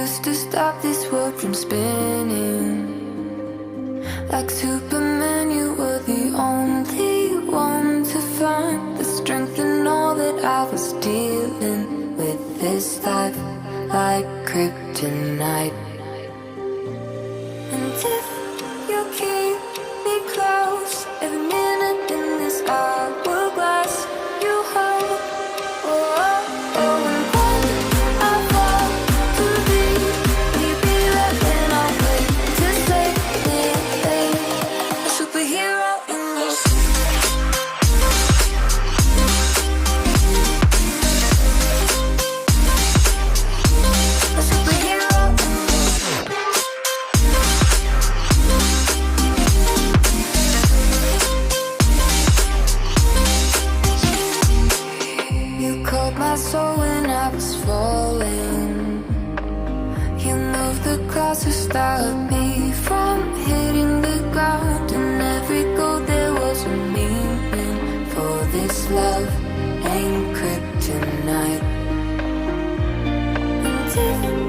used to stop this world from spinning. Like Superman, you were the only one to find the strength in all that I was dealing with this life, like kryptonite. And if you keep me close, every minute in this hourglass you hold. Oh, oh, oh, and when I fall to leave, will you be there when I wake to save me? A superhero in your a superhero in you called my soul when I was falling. You moved the clouds to stop me from hitting the ground. And every goal there was a meaning, for this love ain't kryptonite. And if